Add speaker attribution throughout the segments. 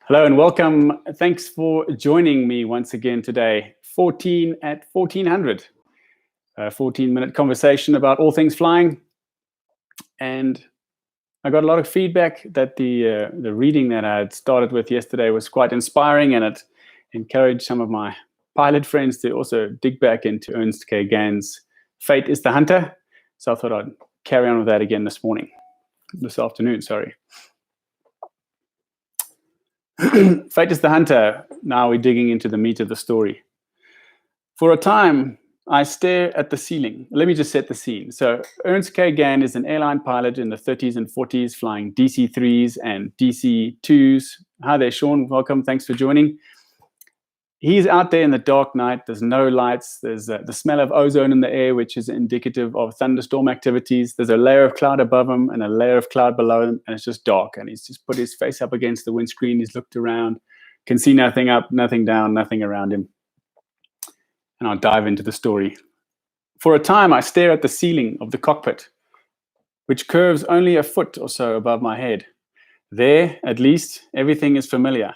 Speaker 1: Hello and welcome. Thanks for joining me once again today. 14 at 1400. A 14-minute conversation about all things flying. And I got a lot of feedback that the reading that I had started with yesterday was quite inspiring, and it encouraged some of my pilot friends to also dig back into Ernst K. Gann's Fate is the Hunter. So I thought I'd carry on with that again this afternoon, sorry. Fate is the Hunter. Now we're digging into the meat of the story. For a time, I stare at the ceiling. Let me just set the scene. So Ernst K. Gann is an airline pilot in the 30s and 40s, flying DC-3s and DC-2s. Hi there, Sean. Welcome. Thanks for joining. He's out there in the dark night. There's no lights. There's the smell of ozone in the air, which is indicative of thunderstorm activities. There's a layer of cloud above him and a layer of cloud below him, and it's just dark. And he's just put his face up against the windscreen. He's looked around, can see nothing up, nothing down, nothing around him. And I'll dive into the story. For a time, I stare at the ceiling of the cockpit, which curves only a foot or so above my head. There, at least, everything is familiar.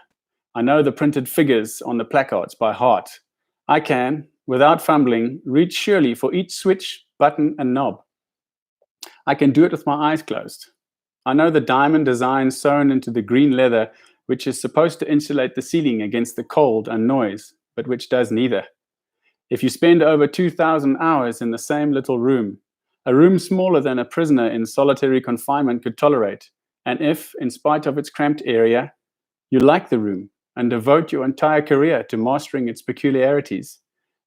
Speaker 1: I know the printed figures on the placards by heart. I can, without fumbling, reach surely for each switch, button, and knob. I can do it with my eyes closed. I know the diamond design sewn into the green leather, which is supposed to insulate the ceiling against the cold and noise, but which does neither. If you spend over 2,000 hours in the same little room, a room smaller than a prisoner in solitary confinement could tolerate, and if, in spite of its cramped area, you like the room and devote your entire career to mastering its peculiarities,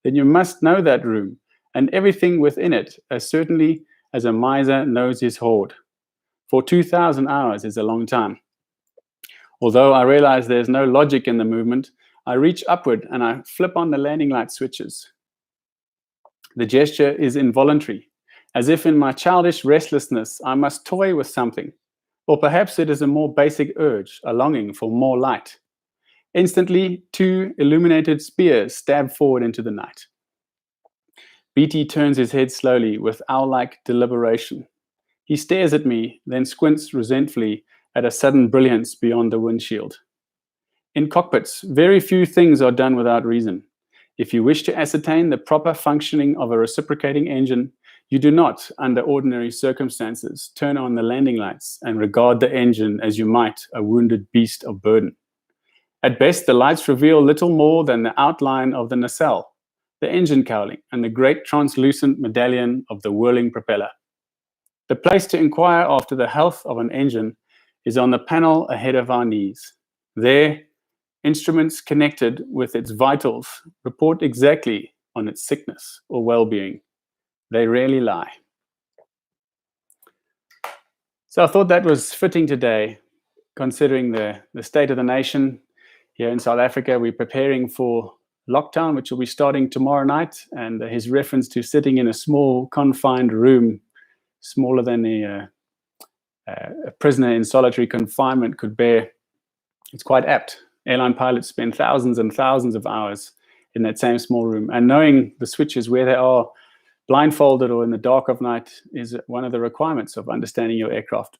Speaker 1: then you must know that room and everything within it as certainly as a miser knows his hoard. For 2,000 hours is a long time. Although I realize there's no logic in the movement, I reach upward and I flip on the landing light switches. The gesture is involuntary, as if in my childish restlessness I must toy with something, or perhaps it is a more basic urge, a longing for more light. Instantly, two illuminated spears stab forward into the night. BT turns his head slowly with owl-like deliberation. He stares at me, then squints resentfully at a sudden brilliance beyond the windshield. In cockpits, very few things are done without reason. If you wish to ascertain the proper functioning of a reciprocating engine, you do not, under ordinary circumstances, turn on the landing lights and regard the engine as you might a wounded beast of burden. At best, the lights reveal little more than the outline of the nacelle, the engine cowling, and the great translucent medallion of the whirling propeller. The place to inquire after the health of an engine is on the panel ahead of our knees. There, instruments connected with its vitals report exactly on its sickness or well-being. They rarely lie. So I thought that was fitting today, considering the state of the nation. Here in South Africa, we're preparing for lockdown, which will be starting tomorrow night. And his reference to sitting in a small, confined room, smaller than a prisoner in solitary confinement could bear, it's quite apt. Airline pilots spend thousands and thousands of hours in that same small room. And knowing the switches where they are, blindfolded or in the dark of night, is one of the requirements of understanding your aircraft.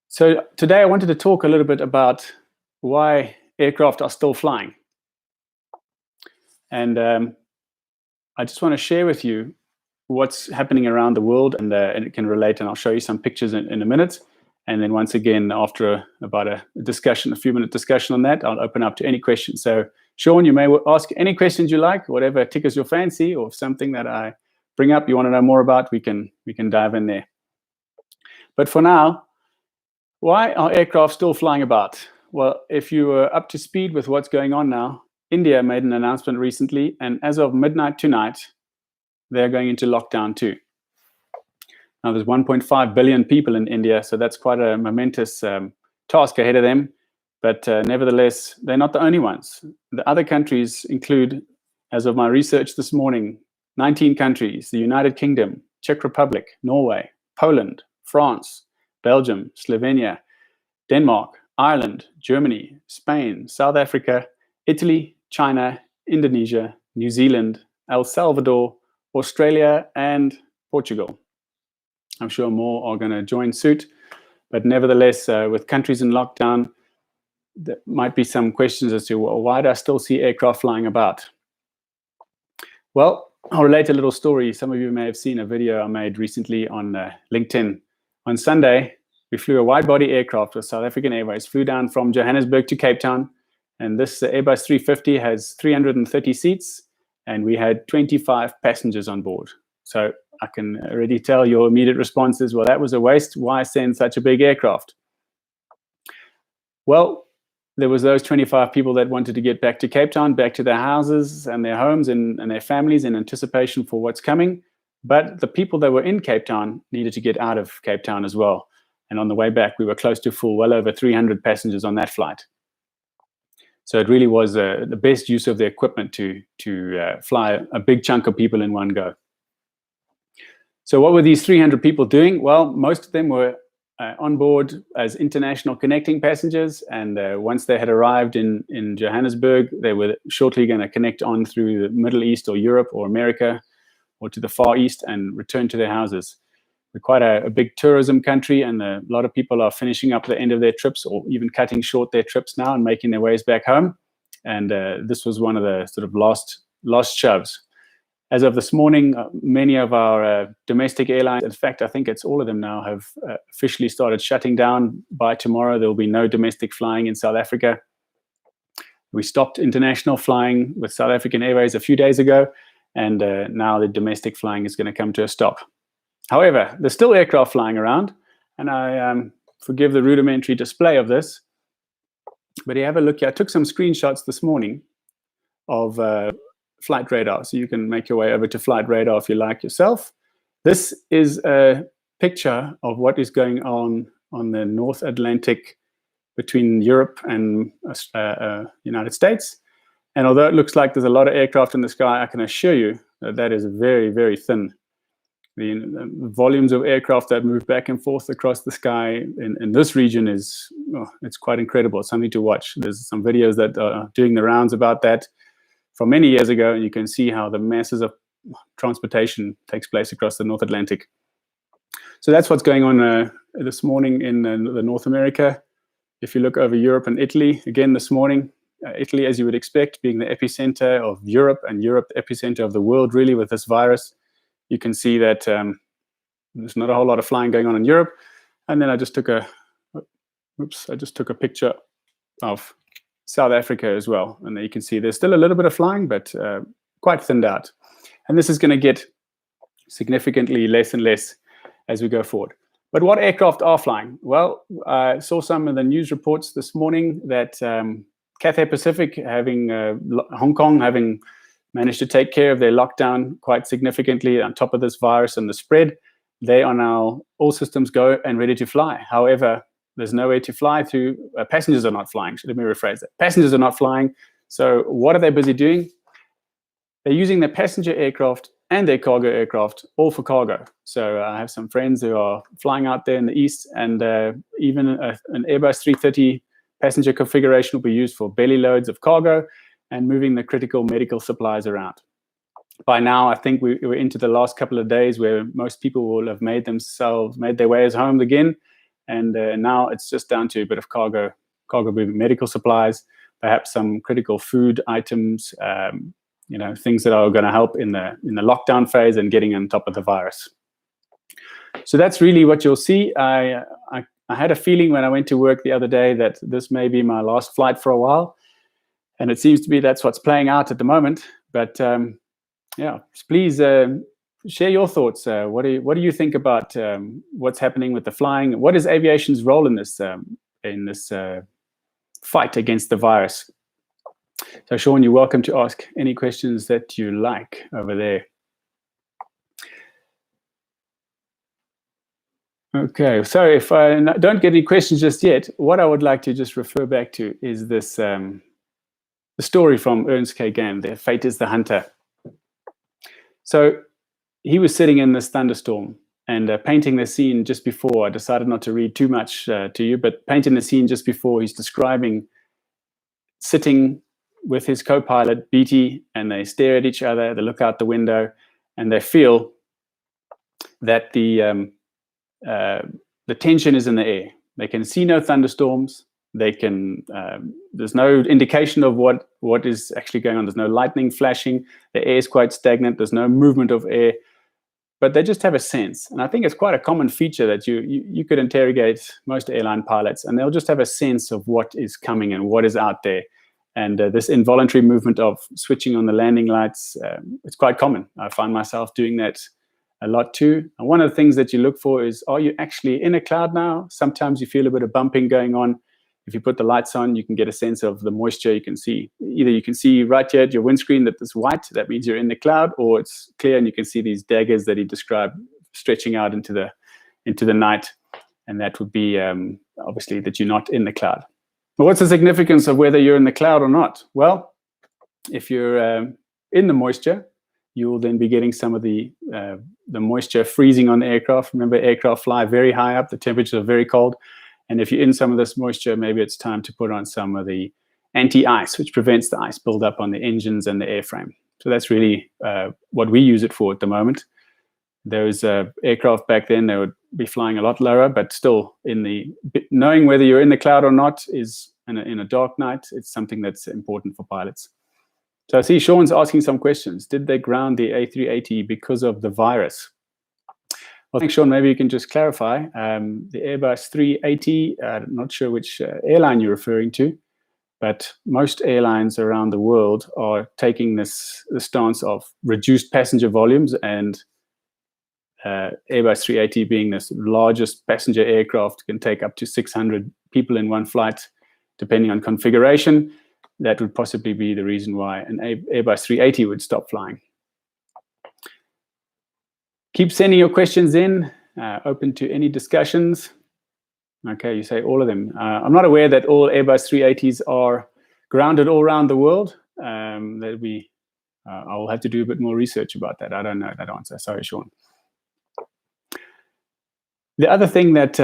Speaker 1: So today I wanted to talk a little bit about why aircraft are still flying. And I just want to share with you what's happening around the world, and it can relate, and I'll show you some pictures in a minute. And then once again, after about a few-minute discussion on that, I'll open up to any questions. So Sean, you may ask any questions you like, whatever tickles your fancy, or something that I bring up you want to know more about, we can dive in there. But for now, why are aircraft still flying about? Well, if you were up to speed with what's going on now, India made an announcement recently, and as of midnight tonight, they're going into lockdown too. Now, there's 1.5 billion people in India, so that's quite a momentous task ahead of them. But nevertheless, they're not the only ones. The other countries include, as of my research this morning, 19 countries: the United Kingdom, Czech Republic, Norway, Poland, France, Belgium, Slovenia, Denmark, Ireland, Germany, Spain, South Africa, Italy, China, Indonesia, New Zealand, El Salvador, Australia, and Portugal. I'm sure more are going to join suit. But nevertheless, with countries in lockdown, there might be some questions as to, well, why do I still see aircraft flying about? Well, I'll relate a little story. Some of you may have seen a video I made recently on LinkedIn. On Sunday, we flew a wide-body aircraft with South African Airways, flew down from Johannesburg to Cape Town, and this Airbus 350 has 330 seats, and we had 25 passengers on board. So I can already tell your immediate response is, well, that was a waste. Why send such a big aircraft? Well, there was those 25 people that wanted to get back to Cape Town, back to their houses and their homes and their families in anticipation for what's coming. But the people that were in Cape Town needed to get out of Cape Town as well. And on the way back, we were close to full, well over 300 passengers on that flight. So it really was the best use of the equipment to fly a big chunk of people in one go. So what were these 300 people doing? Well, most of them were on board as international connecting passengers, and once they had arrived in Johannesburg, they were shortly going to connect on through the Middle East or Europe or America or to the Far East and return to their houses. We're quite a big tourism country, and a lot of people are finishing up the end of their trips or even cutting short their trips now and making their ways back home. And this was one of the sort of lost shoves. As of this morning, many of our domestic airlines, in fact, I think it's all of them now, have officially started shutting down. By tomorrow, there will be no domestic flying in South Africa. We stopped international flying with South African Airways a few days ago, and now the domestic flying is going to come to a stop. However, there's still aircraft flying around, and I forgive the rudimentary display of this, but you have a look here. I took some screenshots this morning of flight radar, so you can make your way over to flight radar if you like yourself. This is a picture of what is going on the North Atlantic between Europe and United States. And although it looks like there's a lot of aircraft in the sky, I can assure you that that is very, very thin. The volumes of aircraft that move back and forth across the sky in this region is, it's quite incredible. It's something to watch. There's some videos that are doing the rounds about that from many years ago, and you can see how the masses of transportation takes place across the North Atlantic. So that's what's going on this morning in the North America. If you look over Europe and Italy, again this morning, Italy, as you would expect, being the epicenter of Europe, and Europe the epicenter of the world really with this virus, you can see that there's not a whole lot of flying going on in Europe. And then I just took a picture of South Africa as well. And there you can see there's still a little bit of flying, but quite thinned out. And this is going to get significantly less and less as we go forward. But what aircraft are flying? Well, I saw some of the news reports this morning that Cathay Pacific, having Hong Kong, having managed to take care of their lockdown quite significantly on top of this virus and the spread, they are now all systems go and ready to fly. However, there's nowhere to fly through. Passengers are not flying. Let me rephrase that. Passengers are not flying. So what are they busy doing? They're using their passenger aircraft and their cargo aircraft all for cargo. So I have some friends who are flying out there in the east, and even an Airbus 330 passenger configuration will be used for belly loads of cargo and moving the critical medical supplies around. By now, I think we're into the last couple of days where most people will have made their ways home again. And now it's just down to a bit of cargo moving medical supplies, perhaps some critical food items, things that are going to help in the lockdown phase and getting on top of the virus. So that's really what you'll see. I had a feeling when I went to work the other day that this may be my last flight for a while, and it seems to be that's what's playing out at the moment. But please share your thoughts. What do you think about what's happening with the flying? What is aviation's role in this fight against the virus? So Sean, you're welcome to ask any questions that you like over there. Okay, so if I don't get any questions just yet, what I would like to just refer back to is this the story from Ernst K. Gann, "Their Fate is the Hunter." So he was sitting in this thunderstorm and painting the scene just before. I decided not to read too much to you, but painting the scene just before, he's describing sitting with his co-pilot, Beatty, and they stare at each other, they look out the window, and they feel that the tension is in the air. They can see no thunderstorms. They can. There's no indication of what is actually going on. There's no lightning flashing. The air is quite stagnant. There's no movement of air, but they just have a sense. And I think it's quite a common feature that you could interrogate most airline pilots, and they'll just have a sense of what is coming and what is out there. And this involuntary movement of switching on the landing lights, it's quite common. I find myself doing that a lot too. And one of the things that you look for is, are you actually in a cloud now? Sometimes you feel a bit of bumping going on. If you put the lights on, you can get a sense of the moisture. You can see, either you can see right here at your windscreen that it's white, that means you're in the cloud, or it's clear and you can see these daggers that he described stretching out into the night. And that would be obviously that you're not in the cloud. But what's the significance of whether you're in the cloud or not? Well, if you're in the moisture, you will then be getting some of the moisture freezing on the aircraft. Remember, aircraft fly very high up. The temperatures are very cold. And if you're in some of this moisture, maybe it's time to put on some of the anti-ice, which prevents the ice buildup on the engines and the airframe. So that's really what we use it for at the moment. Those aircraft back then, they would be flying a lot lower, but still, knowing whether you're in the cloud or not is in a dark night. It's something that's important for pilots. So I see Sean's asking some questions. Did they ground the A380 because of the virus? Well, thanks, Sean. Maybe you can just clarify. The Airbus 380, I'm not sure which airline you're referring to, but most airlines around the world are taking the stance of reduced passenger volumes, and Airbus 380 being this largest passenger aircraft, can take up to 600 people in one flight, depending on configuration. That would possibly be the reason why an Airbus 380 would stop flying. Keep sending your questions in, open to any discussions. Okay, you say all of them. I'm not aware that all Airbus 380s are grounded all around the world. I'll have to do a bit more research about that. I don't know that answer. Sorry, Sean. The other thing that,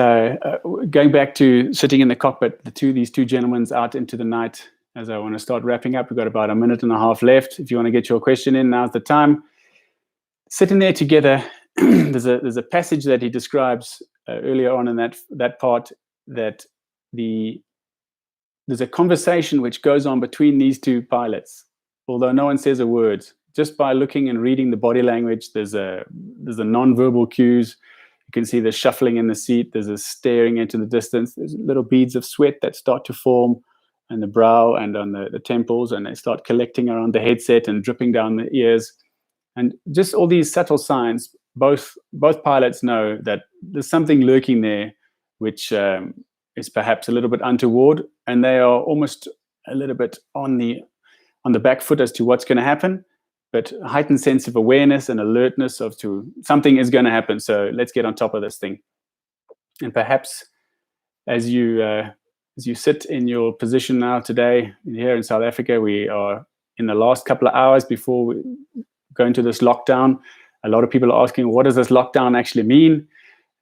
Speaker 1: going back to sitting in the cockpit, these two gentlemen out into the night, as I want to start wrapping up, we've got about a minute and a half left. If you want to get your question in, now's the time. Sitting there together, there's a passage that he describes earlier on in that part, that there's a conversation which goes on between these two pilots, although no one says a word. Just by looking and reading the body language, there's a non-verbal cues. You can see the shuffling in the seat. There's a staring into the distance. There's little beads of sweat that start to form on the brow and on the temples, and they start collecting around the headset and dripping down the ears. And just all these subtle signs, both pilots know that there's something lurking there which is perhaps a little bit untoward, and they are almost a little bit on the back foot as to what's going to happen, but a heightened sense of awareness and alertness to something is going to happen, so let's get on top of this thing. And perhaps as you sit in your position now today here in South Africa, we are in the last couple of hours before we go into this lockdown. A lot of people are asking, what does this lockdown actually mean?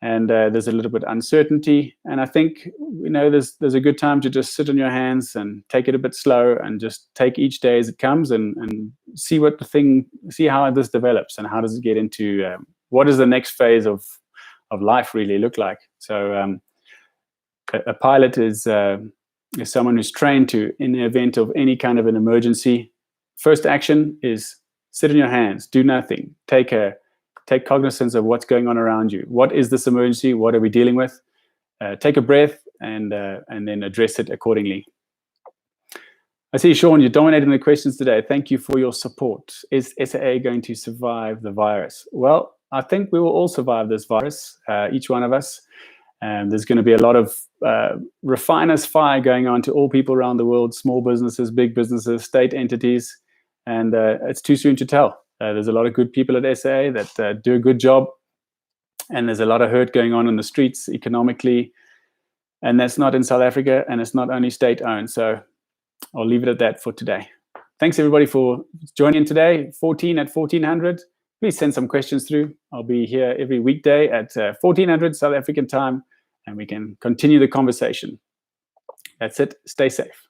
Speaker 1: And there's a little bit of uncertainty. And I think, there's a good time to just sit on your hands and take it a bit slow and just take each day as it comes and see how this develops and how does it get into, what does the next phase of life really look like? So a pilot is someone who's trained to, in the event of any kind of an emergency, first action is sit on your hands, do nothing, take cognizance of what's going on around you. What is this emergency? What are we dealing with? Take a breath and then address it accordingly. I see, Sean, you're dominating the questions today. Thank you for your support. Is SAA going to survive the virus? Well, I think we will all survive this virus, each one of us. There's going to be a lot of refiner's fire going on to all people around the world, small businesses, big businesses, state entities. And it's too soon to tell. There's a lot of good people at SAA that do a good job. And there's a lot of hurt going on in the streets economically. And that's not in South Africa, and it's not only state-owned. So I'll leave it at that for today. Thanks, everybody, for joining today. 14 at 1400. Please send some questions through. I'll be here every weekday at 1400 South African time, and we can continue the conversation. That's it. Stay safe.